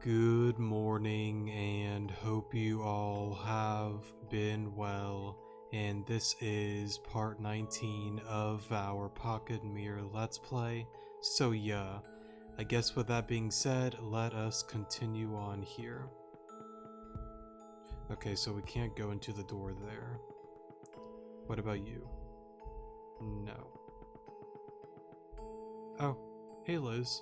Good morning, and hope you all have been well. And this is part 19 of our Pocket Mirror Let's Play. So yeah, I guess with that being said, let us continue on here. Okay, so we can't go into the door there. What about you? No. Oh, hey Liz.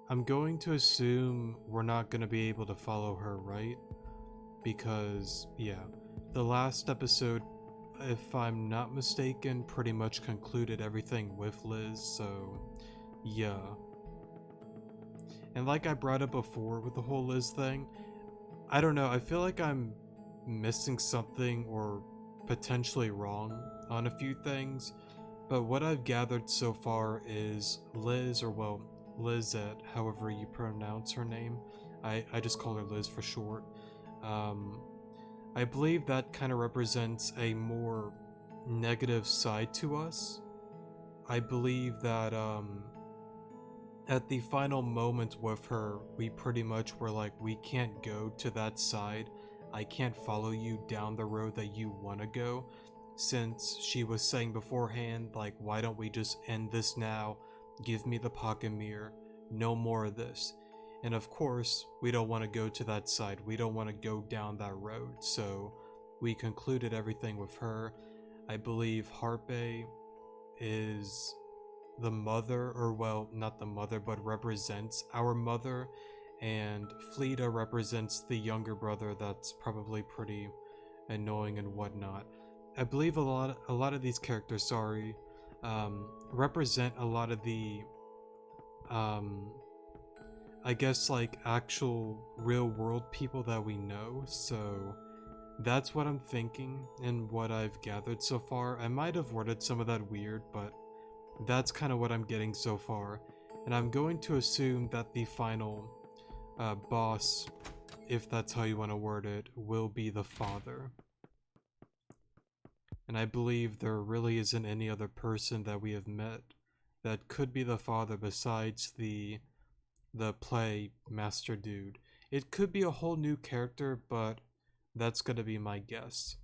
I'm going to assume we're not going to be able to follow her, right? Because, yeah, the last episode, if I'm not mistaken, pretty much concluded everything with Liz, so yeah. And like I brought up before with the whole Liz thing, I don't know, I feel like I'm missing something or potentially wrong on a few things, but what I've gathered so far is Liz, or well, Lizette, however you pronounce her name. I just call her Liz for short. I believe that kind of represents a more negative side to us. I believe that at the final moment with her, we pretty much were like, we can't go to that side. I can't follow you down the road that you want to go. Since she was saying beforehand, like, why don't we just end this now? Give me the pocket mirror. No more of this. And of course, we don't want to go to that side. We don't want to go down that road. So we concluded everything with her. I believe Harpe is the mother, or well, not the mother, but represents our mother. And Fleeta represents the younger brother that's probably pretty annoying and whatnot. I believe a lot of these characters, represent a lot of the, I guess, like, actual real world people that we know, so that's what I'm thinking and what I've gathered so far. I might have worded some of that weird, but that's kind of what I'm getting so far. And I'm going to assume that the final boss, if that's how you want to word it, will be the father. And I believe there really isn't any other person that we have met that could be the father besides the play master dude. It could be a whole new character, but that's gonna be my guess.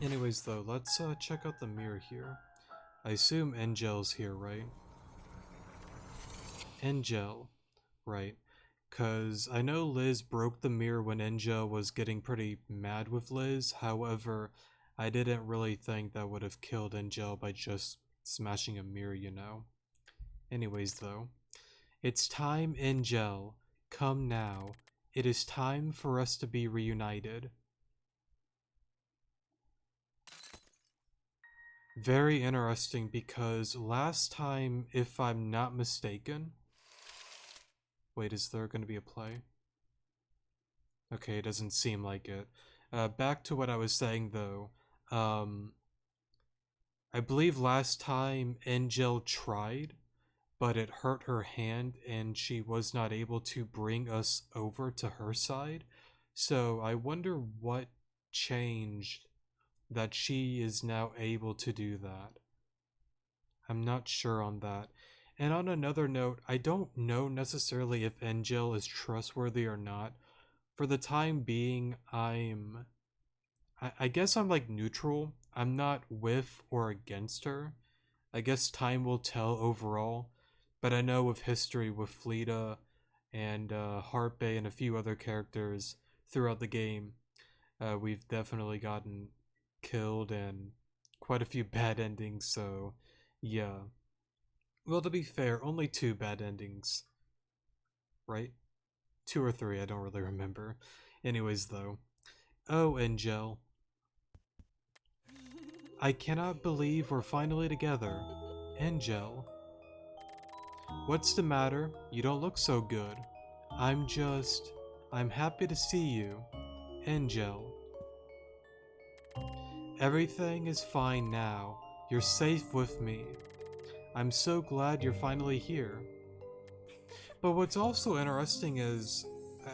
Anyways though, let's check out the mirror here. I assume Enjel's here, right? Enjel, right. Cause I know Liz broke the mirror when Enjel was getting pretty mad with Liz, however, I didn't really think that would have killed Enjel by just smashing a mirror, you know? Anyways though, it's time, Enjel. Come now. It is time for us to be reunited. Very interesting, because last time, if I'm not mistaken... Wait, is there going to be a play? Okay, it doesn't seem like it. Back to what I was saying though. I believe last time Enjel tried, but it hurt her hand and she was not able to bring us over to her side. So I wonder what changed that she is now able to do that. I'm not sure on that. And on another note, I don't know necessarily if Enjel is trustworthy or not. For the time being, I guess I'm like neutral. I'm not with or against her. I guess time will tell overall. But I know with history with Fleeta and Harpe and a few other characters throughout the game, we've definitely gotten killed and quite a few bad endings, so yeah. Well, to be fair, only 2 bad endings, right? 2 or 3, I don't really remember. Anyways though. Oh, Enjel. I cannot believe we're finally together. Enjel. What's the matter? You don't look so good. I'm happy to see you. Enjel. Everything is fine now. You're safe with me. I'm so glad you're finally here. But what's also interesting is,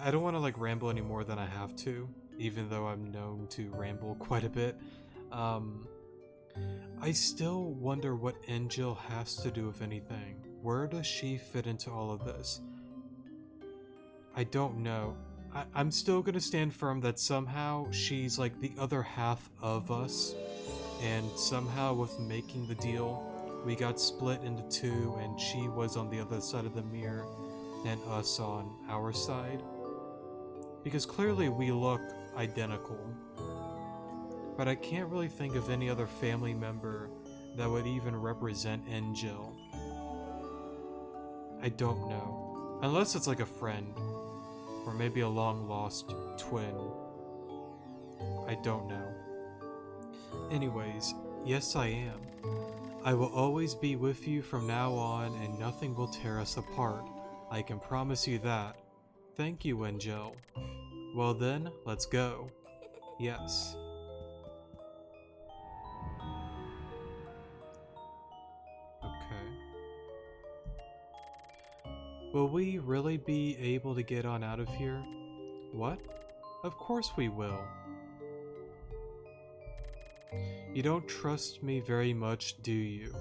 I don't want to like ramble any more than I have to, even though I'm known to ramble quite a bit. I still wonder what Enjel has to do with anything. Where does she fit into all of this? I don't know. I'm still gonna stand firm that somehow she's like the other half of us, and somehow with making the deal, we got split into two, and she was on the other side of the mirror, and us on our side. Because clearly we look identical. But I can't really think of any other family member that would even represent Enjel. I don't know. Unless it's like a friend. Or maybe a long-lost twin. I don't know. Anyways, yes I am. I will always be with you from now on and nothing will tear us apart. I can promise you that. Thank you, Enjel. Well then, let's go. Yes. Okay. Will we really be able to get on out of here? What? Of course we will. You don't trust me very much, do you?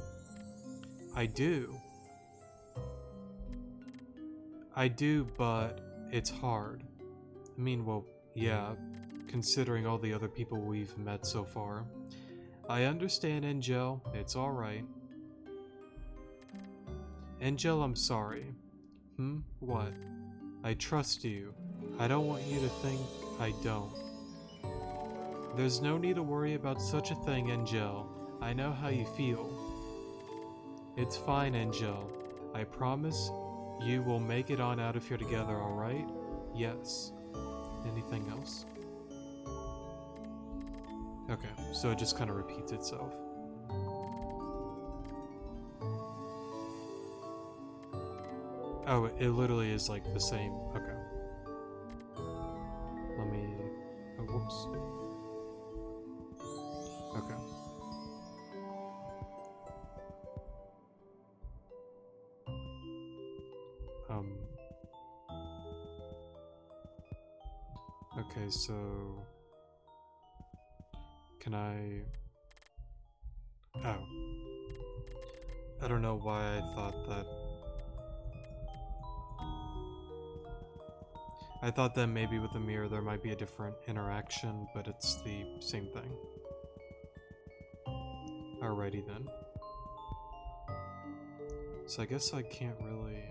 I do. I do, but it's hard. I mean, well, yeah, considering all the other people we've met so far. I understand, Enjel. It's alright. Enjel, I'm sorry. What? I trust you. I don't want you to think I don't. There's no need to worry about such a thing, Enjel. I know how you feel. It's fine, Enjel. I promise you will make it on out of here together, alright? Yes. Anything else? Okay, so it just kind of repeats itself. Oh, it literally is like the same. Okay. Let me... Oh, whoops. Okay. Okay, so... Can I... Oh. I don't know why I thought that... I thought that maybe with the mirror there might be a different interaction, but it's the same thing. Alrighty then. So I guess I can't really...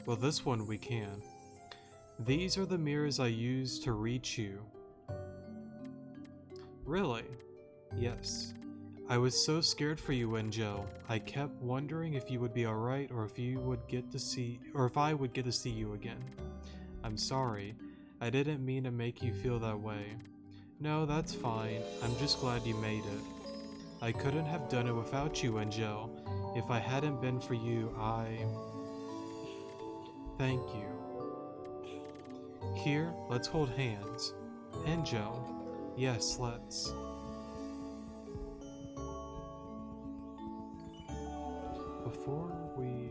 Well, this one we can. These are the mirrors I use to reach you. Really? Yes. I was so scared for you, Enjel. I kept wondering if you would be alright or if you would get to see or if I would get to see you again. I'm sorry. I didn't mean to make you feel that way. No, that's fine. I'm just glad you made it. I couldn't have done it without you, Enjel. If I hadn't been for you, Thank you. Here, let's hold hands. Enjel. Yes, let's. Before we...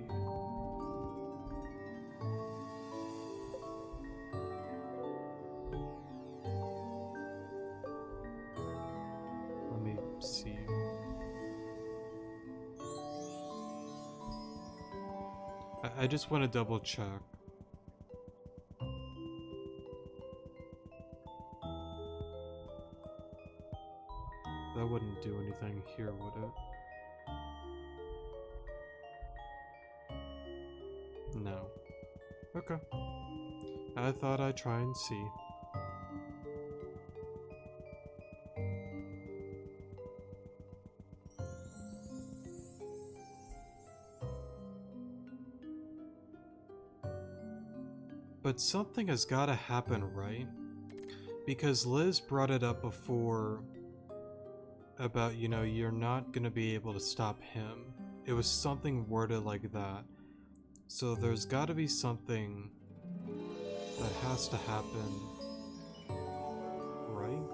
Let me see. I just want to double check. That wouldn't do anything here, would it? No. Okay. I thought I'd try and see. But something has gotta happen, right? Because Liz brought it up before about, you know, you're not gonna be able to stop him. It was something worded like that. So there's gotta be something that has to happen, right?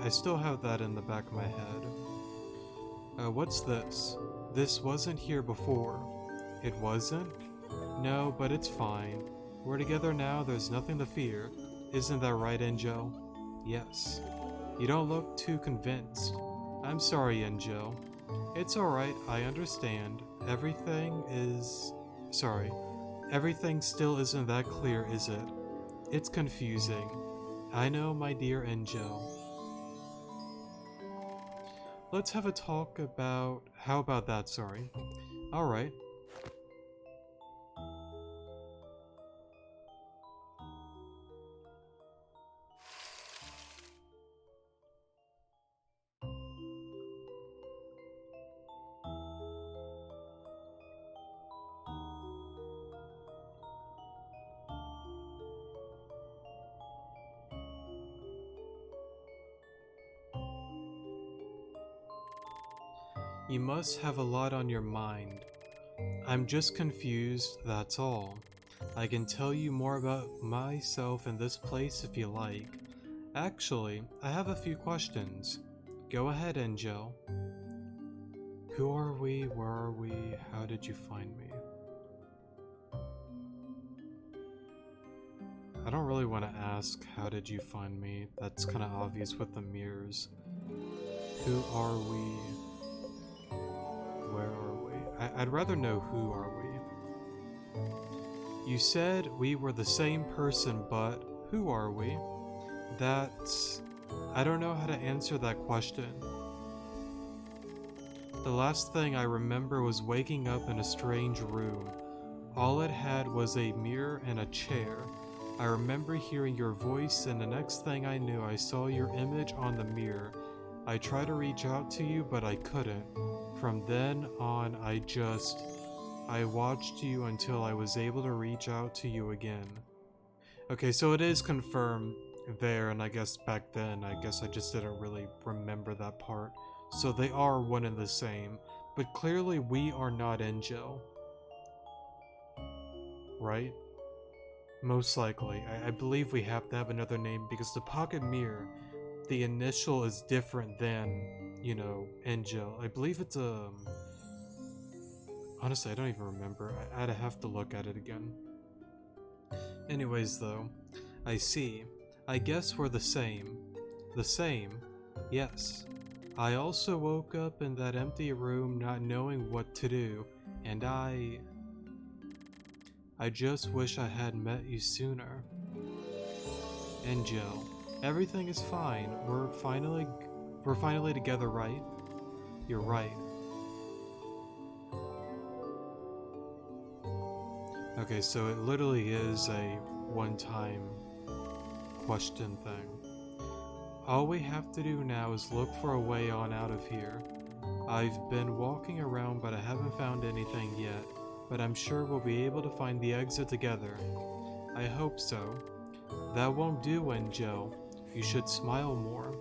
I still have that in the back of my head. What's this? This wasn't here before. It wasn't? No, but it's fine. We're together now, there's nothing to fear. Isn't that right, Enjel? Yes. You don't look too convinced. I'm sorry, Enjel. It's alright, I understand. Everything is... Sorry. Everything still isn't that clear, is it? It's confusing. I know, my dear Enjel. Let's have a talk about... How about that, sorry. Alright. You must have a lot on your mind. I'm just confused, that's all. I can tell you more about myself in this place if you like. Actually, I have a few questions. Go ahead, Enjel. Who are we? Where are we? How did you find me? I don't really want to ask, how did you find me? That's kind of obvious with the mirrors. Who are we? Where are we? I'd rather know who are we. You said we were the same person, but who are we? That's... I don't know how to answer that question. The last thing I remember was waking up in a strange room. All it had was a mirror and a chair. I remember hearing your voice, and the next thing I knew, I saw your image on the mirror. I tried to reach out to you, but I couldn't. From then on, I watched you until I was able to reach out to you again. Okay, so it is confirmed there, and I guess back then, I guess I just didn't really remember that part. So they are one and the same, but clearly we are not Enjel. Right? Most likely. I believe we have to have another name because the pocket mirror, the initial is different than, you know, Enjel. I believe it's honestly, I don't even remember. I'd have to look at it again. Anyways, though, I see. I guess we're the same. The same? Yes. I also woke up in that empty room not knowing what to do, and I just wish I had met you sooner. Enjel, everything is fine. We're finally together, right? You're right. Okay, so it literally is a one-time question thing. All we have to do now is look for a way on out of here. I've been walking around, but I haven't found anything yet, but I'm sure we'll be able to find the exit together. I hope so. That won't do, Enjel. You should smile more.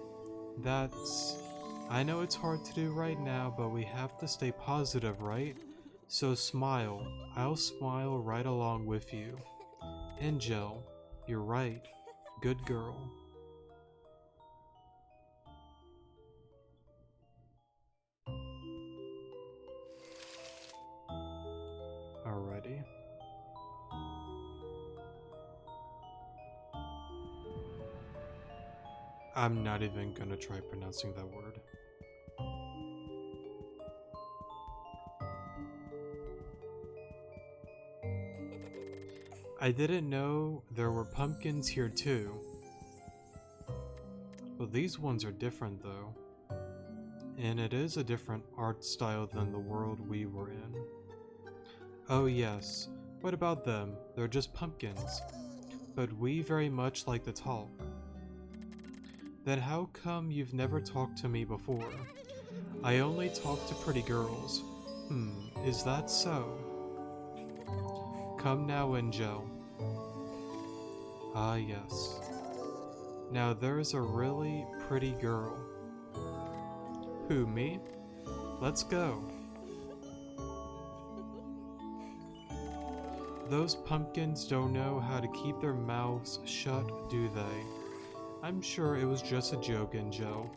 I know it's hard to do right now, but we have to stay positive, right? So smile. I'll smile right along with you. Enjel, you're right. Good girl. Alrighty. I'm not even gonna try pronouncing that word. I didn't know there were pumpkins here too. Well, these ones are different though. And it is a different art style than the world we were in. Oh yes, what about them? They're just pumpkins. But we very much like to talk. Then how come you've never talked to me before? I only talk to pretty girls. Is that so? Come now, Enjel. Ah yes. Now there's a really pretty girl. Who, me? Let's go. Those pumpkins don't know how to keep their mouths shut, do they? I'm sure it was just a joke, Enjel.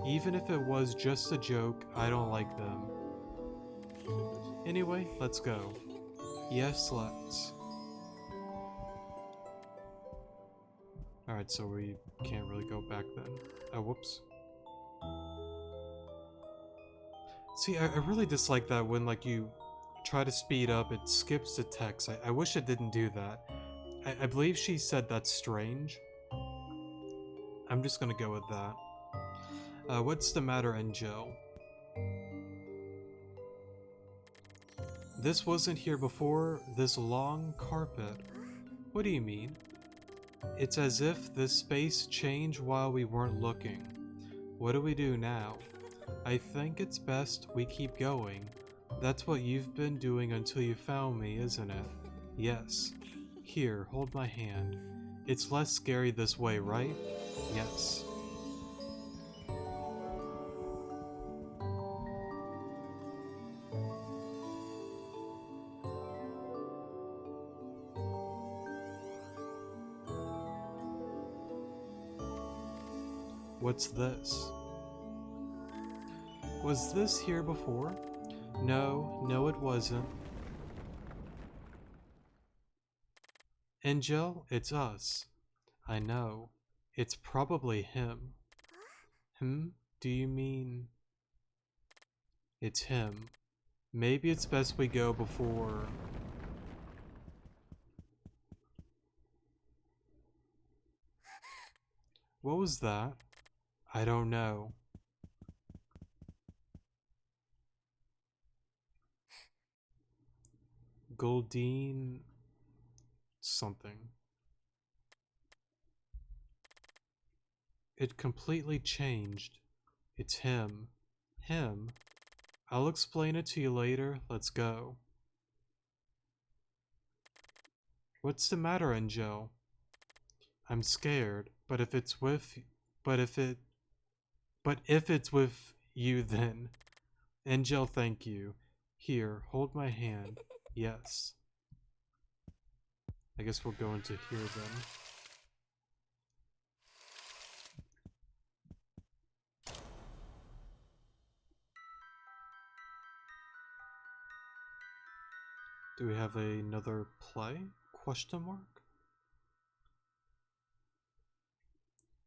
Even if it was just a joke, I don't like them. Anyway, let's go. Yes, let's. Alright, so we can't really go back then. Oh, whoops. See, I really dislike that when, like, you try to speed up, it skips the text. I wish it didn't do that. I believe she said that's strange. I'm just gonna go with that. What's the matter, Enjel? This wasn't here before, this long carpet. What do you mean? It's as if this space changed while we weren't looking. What do we do now? I think it's best we keep going. That's what you've been doing until you found me, isn't it? Yes. Here, hold my hand. It's less scary this way, right? Yes. What's this? Was this here before? No, it wasn't. Enjel, it's us. I know. It's probably him. Do you mean... It's him. Maybe it's best we go before... What was that? I don't know. Goldine... something. It completely changed. It's him. Him? I'll explain it to you later. Let's go. What's the matter, Enjel? I'm scared, but if it's with... But if it's with you, then... Enjel, thank you. Here, hold my hand. Yes. I guess we'll go into here then. Do we have another play? Question mark?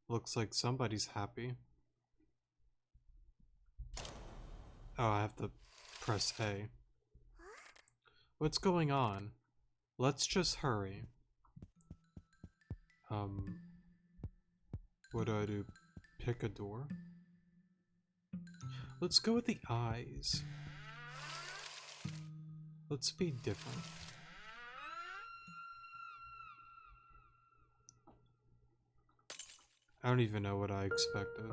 Looks like somebody's happy. Oh, I have to press A. What's going on? Let's just hurry. What do I do? Pick a door? Let's go with the eyes. Let's be different. I don't even know what I expected.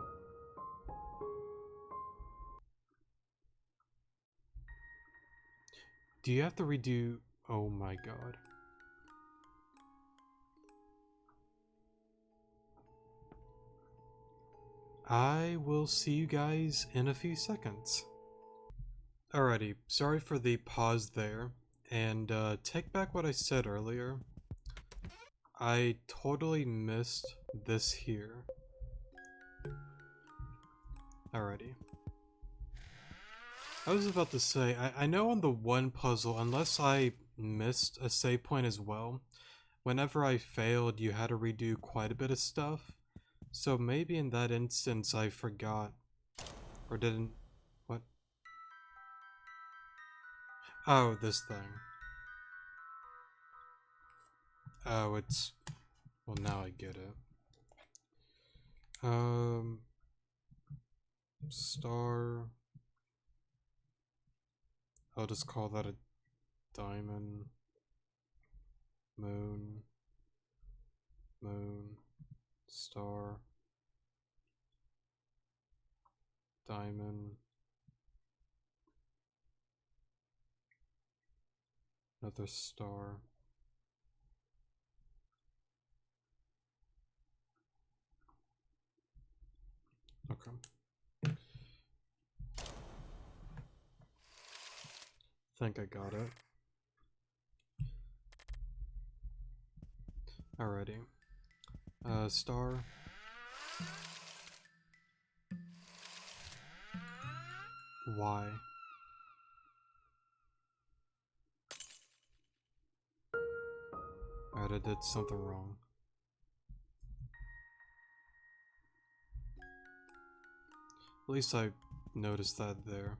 Do you have to redo... Oh my god. I will see you guys in a few seconds. Alrighty, sorry for the pause there, and take back what I said earlier. I totally missed this here. Alrighty. I was about to say, I know on the one puzzle, unless I missed a save point as well, whenever I failed you had to redo quite a bit of stuff. So maybe in that instance I forgot. Or didn't... What? Oh, this thing. Oh, it's... Well, now I get it. Star... I'll just call that a diamond. Moon. Moon. Star. Diamond. Another star. Okay. Think I got it. Alrighty. Star. Why? Alright, I did something wrong. At least I noticed that there.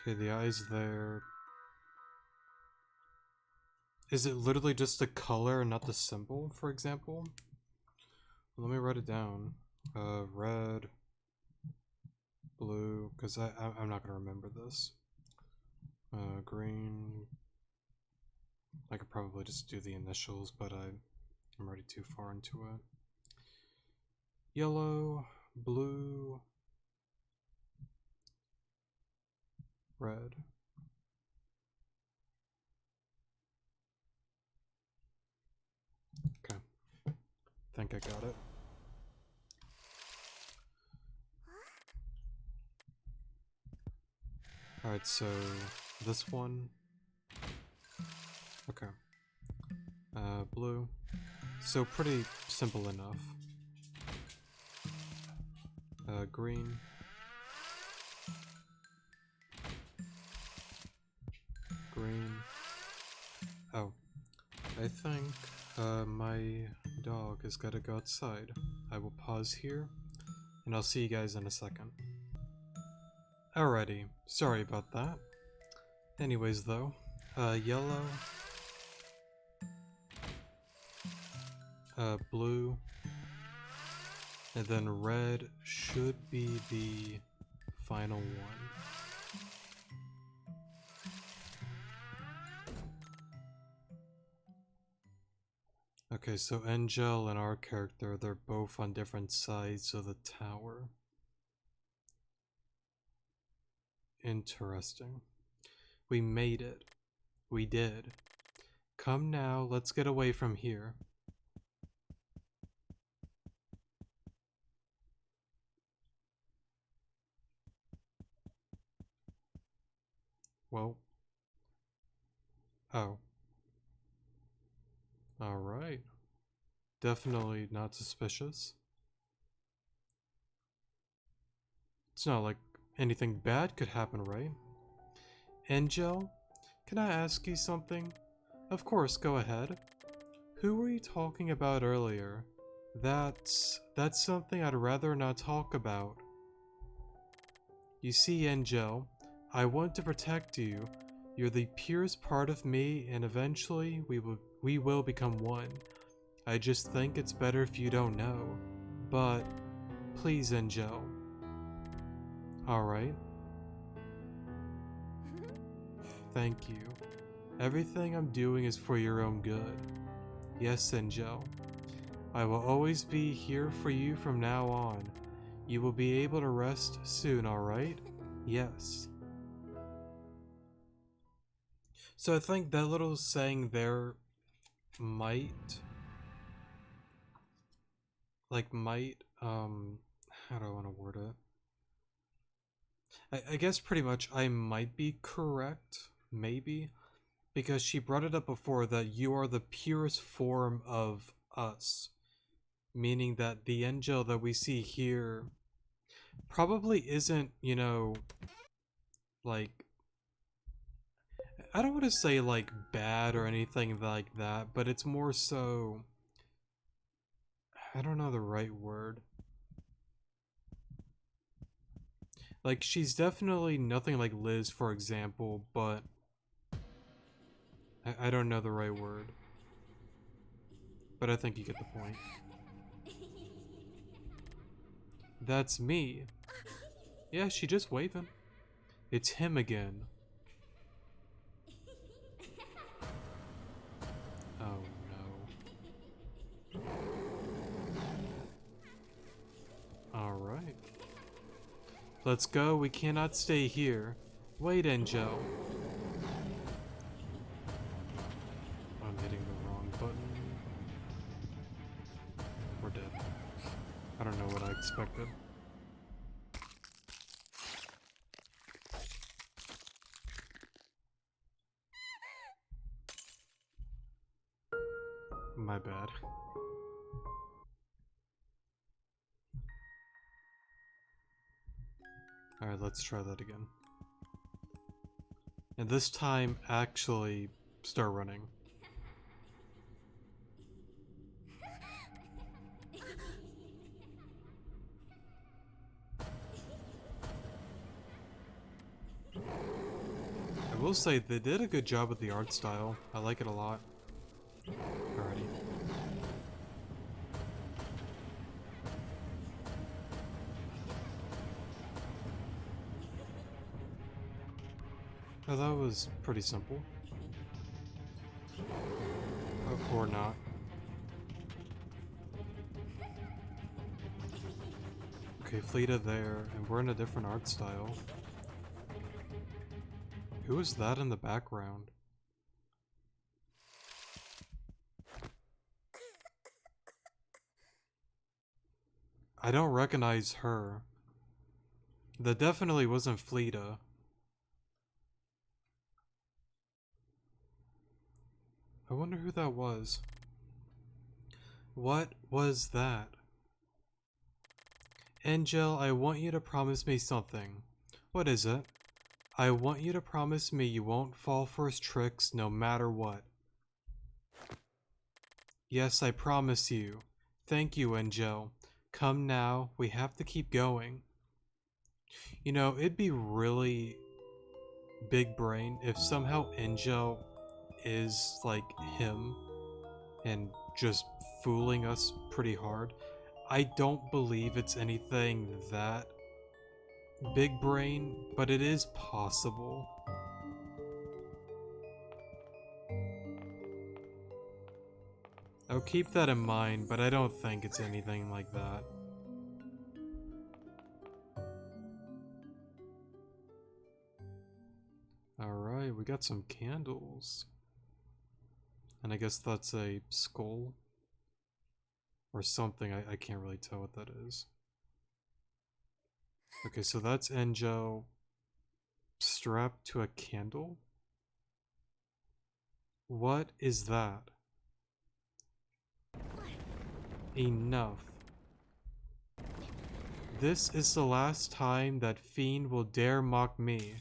Okay, the eye's there. Is it literally just the color and not the symbol, for example? Let me write it down. Red, blue, because I'm not gonna remember this. Green. I could probably just do the initials, but I'm already too far into it. Yellow, blue, red. Okay, think I got it. Alright, so this one. Okay. Blue. So pretty simple enough. Green. Green. Oh. I think my dog has got to go outside. I will pause here, and I'll see you guys in a second. Alrighty, sorry about that. Anyways though, yellow, blue, and then red should be the final one. Okay, so Enjel and our character, they're both on different sides of the tower. Interesting. We made it. We did. Come now, let's get away from here. Well. Oh. Alright. Definitely not suspicious. It's not like anything bad could happen, right? Enjel, can I ask you something? Of course, go ahead. Who were you talking about earlier? That's something I'd rather not talk about. You see, Enjel, I want to protect you. You're the purest part of me, and eventually we will become one. I just think it's better if you don't know. But please, Enjel. Alright. Thank you. Everything I'm doing is for your own good. Yes, Enjel. I will always be here for you from now on. You will be able to rest soon, alright? Yes. So I think that little saying there might... how do I want to word it? I guess pretty much I might be correct, maybe, because she brought it up before that you are the purest form of us, meaning that the Enjel that we see here probably isn't, you know, like, I don't want to say like bad or anything like that, but it's more so, I don't know the right word. Like, she's definitely nothing like Liz, for example, but I don't know the right word. But I think you get the point. That's me. Yeah, she just waving. It's him again. Oh no. Alright. Let's go, we cannot stay here. Wait, Enjel. I'm hitting the wrong button. We're dead. I don't know what I expected. My bad. Alright, let's try that again. And this time, actually start running. will say they did a good job with the art style. I like it a lot. Alrighty. Oh, that was pretty simple. Or not. Okay, Fleeta there, and we're in a different art style. Who is that in the background? I don't recognize her. That definitely wasn't Fleeta. I wonder who that was. What was that? Enjel, I want you to promise me something. What is it? I want you to promise me you won't fall for his tricks no matter what. Yes, I promise you. Thank you, Enjel. Come now, we have to keep going. You know, it'd be really big brain if somehow Enjel is like him and just fooling us pretty hard. I don't believe it's anything that big brain, but it is possible. I'll keep that in mind, but I don't think it's anything like that. Alright, we got some candles. And I guess that's a skull. Or something, I can't really tell what that is. Okay, so that's Enjel strapped to a candle? What is that? Enough. This is the last time that fiend will dare mock me.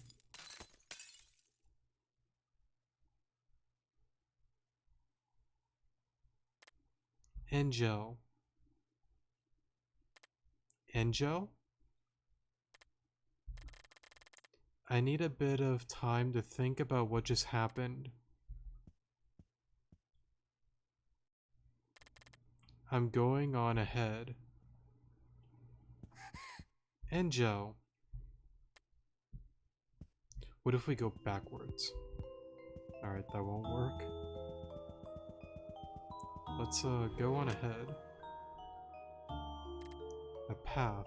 Enjel. Enjel? I need a bit of time to think about what just happened. I'm going on ahead. Enjel. What if we go backwards? Alright, that won't work. Let's go on ahead. A path.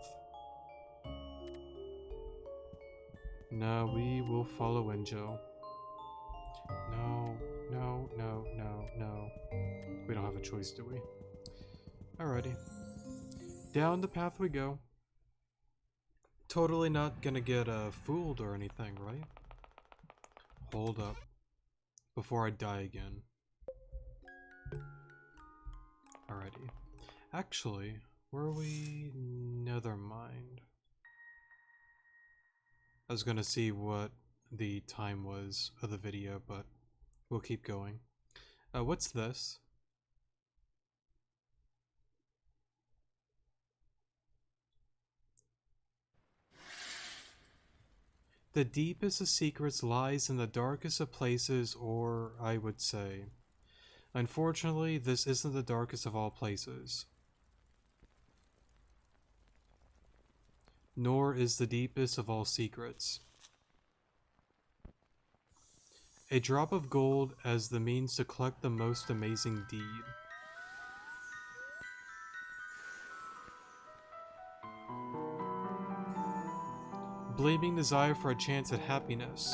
No, we will follow Enjel. No, no, no, no, no. We don't have a choice, do we? Alrighty. Down the path we go. Totally not gonna get fooled or anything, right? Hold up. Before I die again. Alrighty. Actually, were we... Never mind. I was gonna see what the time was of the video, but we'll keep going. What's this? The deepest of secrets lies in the darkest of places, or I would say. Unfortunately, this isn't the darkest of all places. Nor is the deepest of all secrets. A drop of gold as the means to collect the most amazing deed. Blaming desire for a chance at happiness.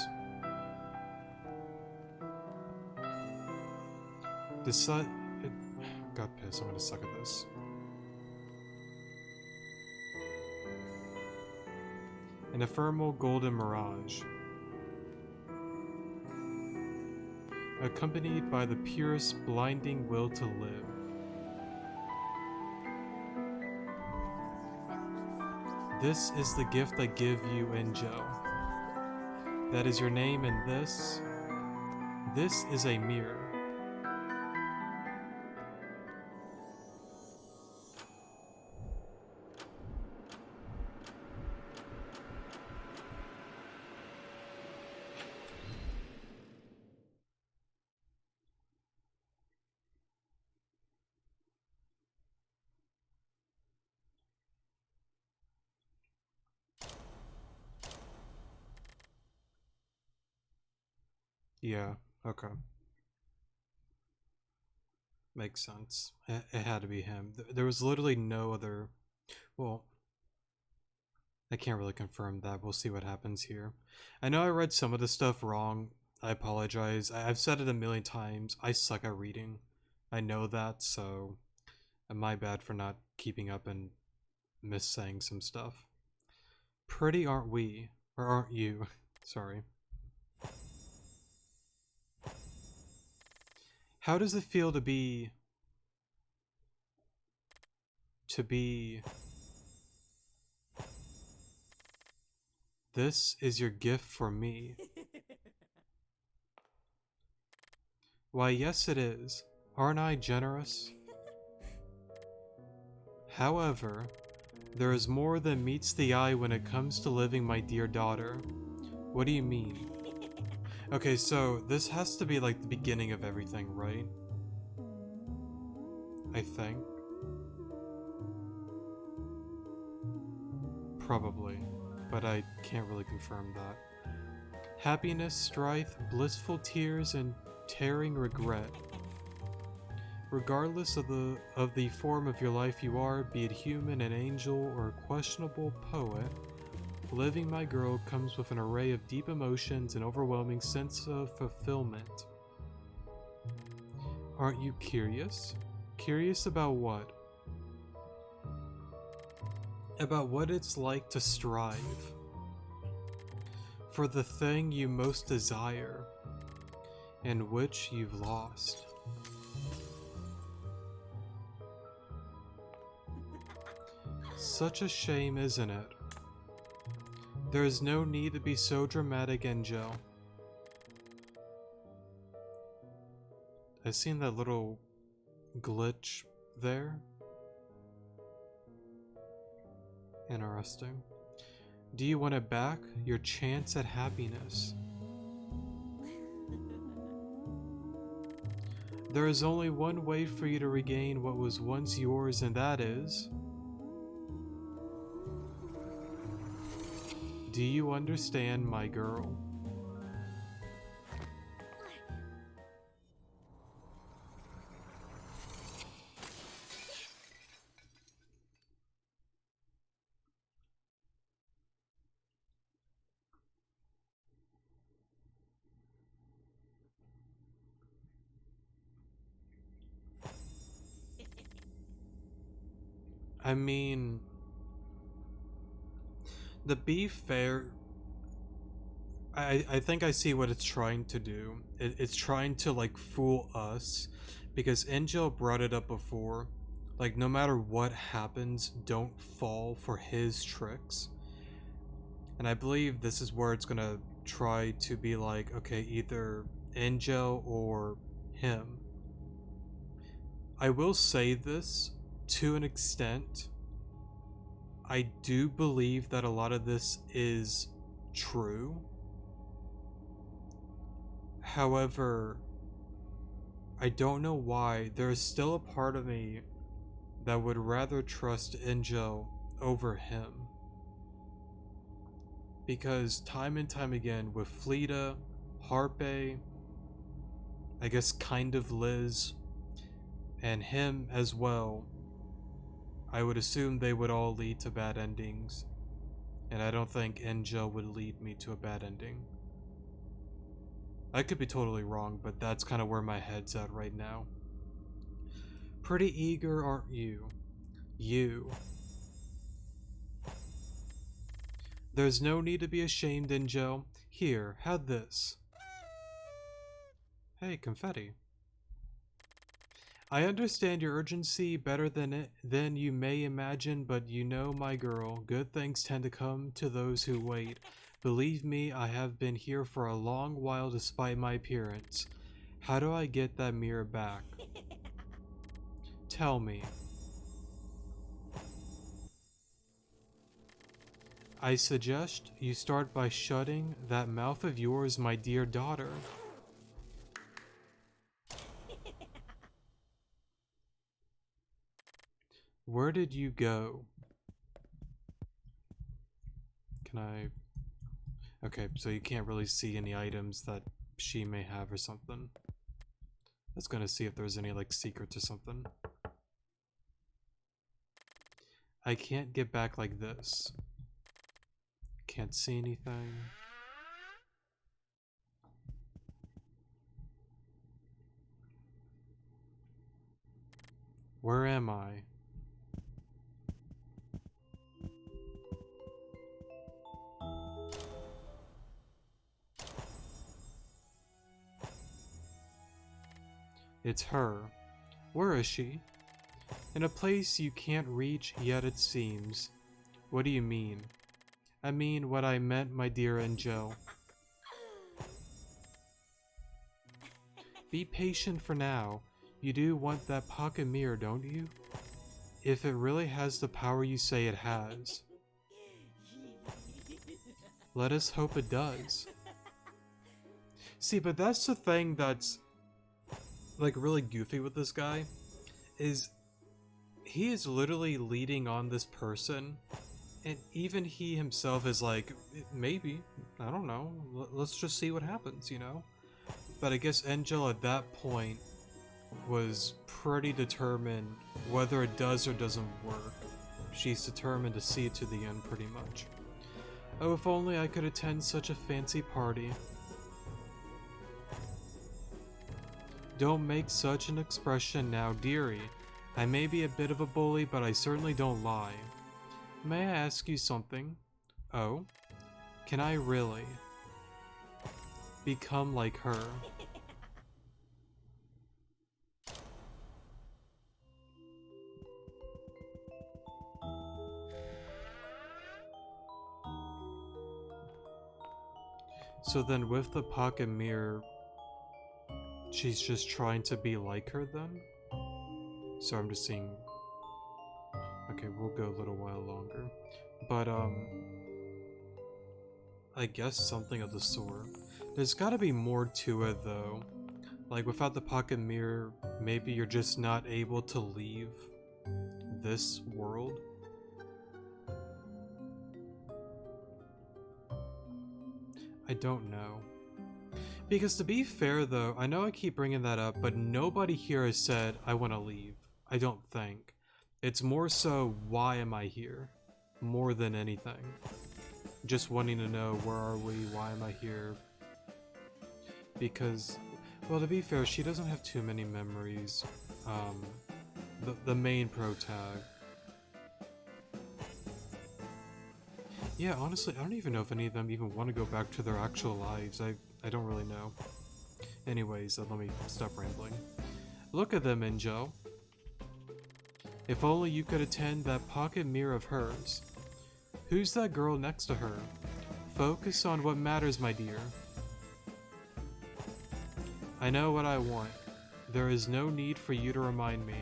Got pissed, I'm gonna suck at this. An ephemeral golden mirage. Accompanied by the purest blinding will to live. This is the gift I give you, Enjel. That is your name, and this is a mirror. Yeah, okay. Makes sense. It had to be him. There was literally no other. Well, I can't really confirm that. We'll see what happens here. I know I read some of the stuff wrong. I apologize. I've said it a million times. I suck at reading. I know that, so my bad for not keeping up and missaying some stuff. Pretty aren't we? Or aren't you? Sorry. How does it feel to be... to be... This is your gift for me. Why, yes it is. Aren't I generous? However, there is more than meets the eye when it comes to living, my dear daughter. What do you mean? Okay, so this has to be like the beginning of everything, right? I think. Probably, but I can't really confirm that. Happiness, strife, blissful tears, and tearing regret. Regardless of the form of your life you are, be it human, an angel, or a questionable poet, living, my girl, comes with an array of deep emotions and overwhelming sense of fulfillment. Aren't you curious? Curious about what? About what it's like to strive for the thing you most desire and which you've lost. Such a shame, isn't it? There is no need to be so dramatic, Enjel. I seen that little glitch there. Interesting. Do you want it back? Your chance at happiness. There is only one way for you to regain what was once yours, and that is... Do you understand, my girl? I mean, to be fair, I think I see what it's trying to do. It's trying to like fool us, because Enjel brought it up before. Like, no matter what happens, don't fall for his tricks. And I believe this is where it's gonna try to be like, okay, either Enjel or him. I will say this to an extent. I do believe that a lot of this is true. However, I don't know why. There is still a part of me that would rather trust Enjel over him. Because time and time again with Fleeta, Harpe, I guess kind of Liz, and him as well, I would assume they would all lead to bad endings. And I don't think Enjel would lead me to a bad ending. I could be totally wrong, but that's kind of where my head's at right now. Pretty eager, aren't you? You. There's no need to be ashamed, Enjel. Here, have this. Hey, confetti. I understand your urgency better than you may imagine, but you know, my girl, good things tend to come to those who wait. Believe me, I have been here for a long while despite my appearance. How do I get that mirror back? Tell me. I suggest you start by shutting that mouth of yours, my dear daughter. Where did you go? Can I... Okay, so you can't really see any items that she may have or something. Let's gonna see if there's any like secrets or something. I can't get back like this. Can't see anything. Where am I? It's her. Where is she? In a place you can't reach, yet it seems. What do you mean? I mean what I meant, my dear Enjel. Be patient for now. You do want that pocket mirror, don't you? If it really has the power you say it has. Let us hope it does. See, but that's the thing that's like really goofy with this guy, is he is literally leading on this person, and even he himself is like, maybe, I don't know, let's just see what happens, you know? But I guess Enjel at that point was pretty determined whether it does or doesn't work. She's determined to see it to the end pretty much. Oh, if only I could attend such a fancy party. Don't make such an expression now, dearie. I may be a bit of a bully, but I certainly don't lie. May I ask you something? Oh? Can I really become like her? So then with the pocket mirror, she's just trying to be like her then? So I'm just seeing... Okay, we'll go a little while longer. But, I guess something of the sort. There's gotta be more to it though. Like, without the pocket mirror, maybe you're just not able to leave this world? I don't know. Because to be fair though, I know I keep bringing that up, but nobody here has said, I want to leave. I don't think. It's more so, why am I here? More than anything. Just wanting to know, where are we? Why am I here? Because, well, to be fair, she doesn't have too many memories. The main pro tag. Yeah, honestly, I don't even know if any of them even want to go back to their actual lives. I don't really know. Anyways, let me stop rambling. Look at them, Enjel. If only you could attend that pocket mirror of hers. Who's that girl next to her? Focus on what matters, my dear. I know what I want. There is no need for you to remind me.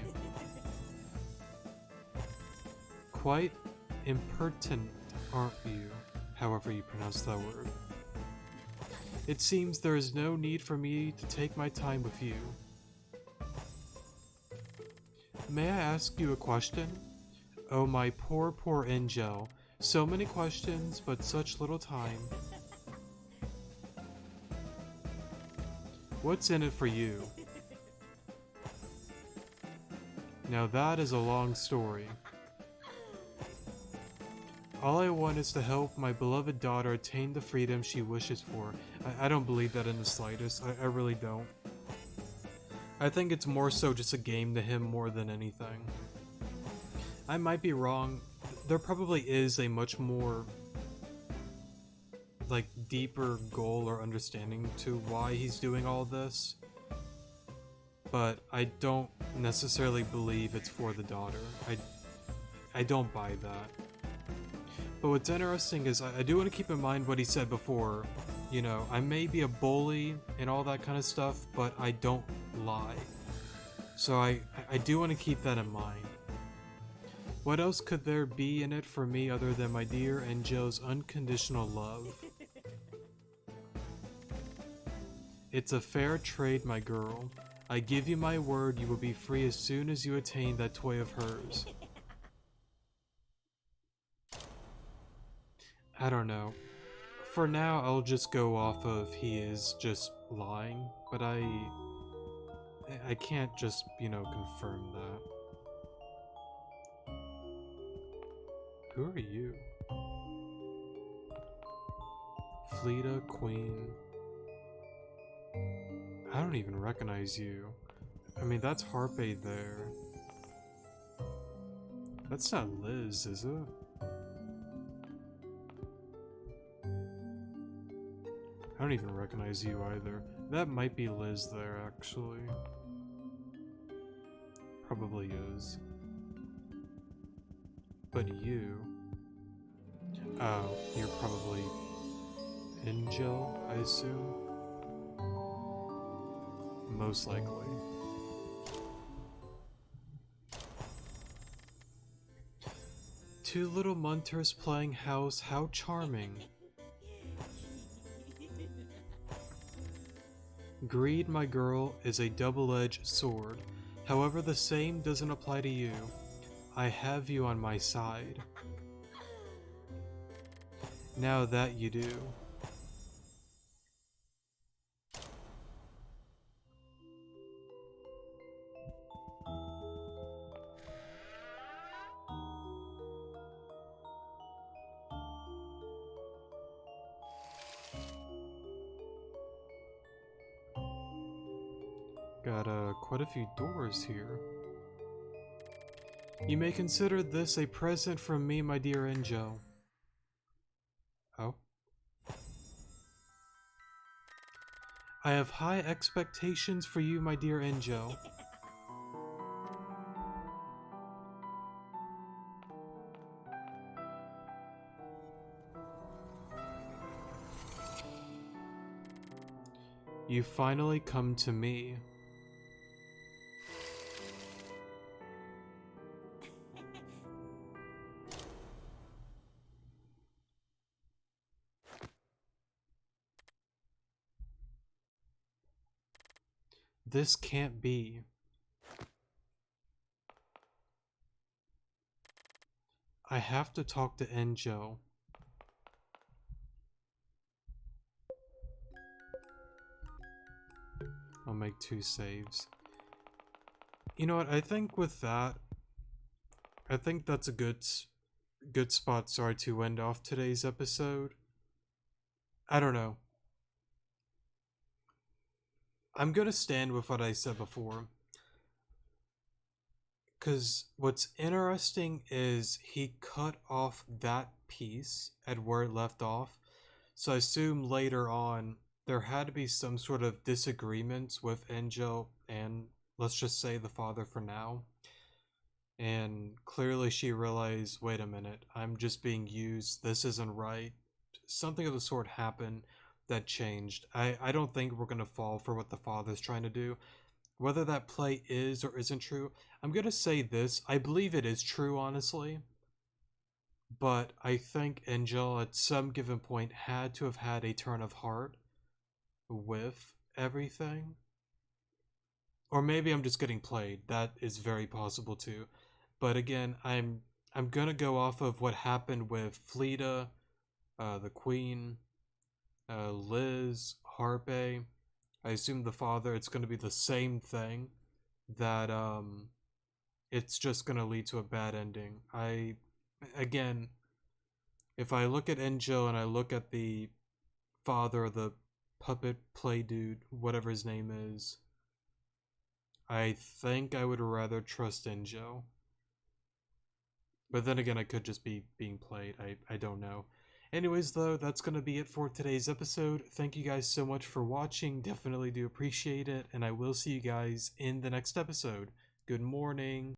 Quite impertinent, aren't you? However you pronounce that word. It seems there is no need for me to take my time with you. May I ask you a question? Oh, my poor, poor Enjel. So many questions, but such little time. What's in it for you? Now that is a long story. All I want is to help my beloved daughter attain the freedom she wishes for. I don't believe that in the slightest. I really don't. I think it's more so just a game to him more than anything. I might be wrong. There probably is a much more, like, deeper goal or understanding to why he's doing all this. But I don't necessarily believe it's for the daughter. I don't buy that. But what's interesting is I do want to keep in mind what he said before. You know, I may be a bully and all that kind of stuff, but I don't lie. So I do want to keep that in mind. What else could there be in it for me other than my dear Enjel's unconditional love? It's a fair trade, my girl. I give you my word you will be free as soon as you attain that toy of hers. I don't know. For now, I'll just go off of he is just lying, but I can't just, confirm that. Who are you? Fleeta, Queen. I don't even recognize you. I mean, that's Harpe there. That's not Liz, is it? I don't even recognize you either. That might be Liz there, actually. Probably is. But you... Oh, you're probably... Enjel, I assume? Most likely. Two little munters playing house, how charming. Greed, my girl, is a double-edged sword. However, the same doesn't apply to you. I have you on my side. Now that you do. Got quite a few doors here. You may consider this a present from me, my dear Enjel. Oh? I have high expectations for you, my dear Enjel. You finally come to me. This can't be. I have to talk to Enjel. I'll make 2 saves. You know what, I think with that, I think that's a good spot, sorry, to end off today's episode. I don't know. I'm gonna stand with what I said before. Because what's interesting is he cut off that piece at where it left off. So I assume later on there had to be some sort of disagreements with Enjel and let's just say the father for now. And clearly she realized, wait a minute, I'm just being used, this isn't right. Something of the sort happened that changed. I don't think we're going to fall for what the father's trying to do. Whether that play is or isn't true, I'm going to say this. I believe it is true, honestly. But I think Enjel at some given point had to have had a turn of heart with everything. Or maybe I'm just getting played. That is very possible too. But again, I'm gonna go off of what happened with Fleeta, the Queen, Liz, Harpe. I assume the father, it's gonna be the same thing. That it's just gonna lead to a bad ending. Again, if I look at Enjel and I look at the father, the puppet play dude, whatever his name is, I think I would rather trust Enjel. But then again, I could just be being played. I don't know. Anyways, though, that's going to be it for today's episode. Thank you guys so much for watching. Definitely do appreciate it. And I will see you guys in the next episode. Good morning.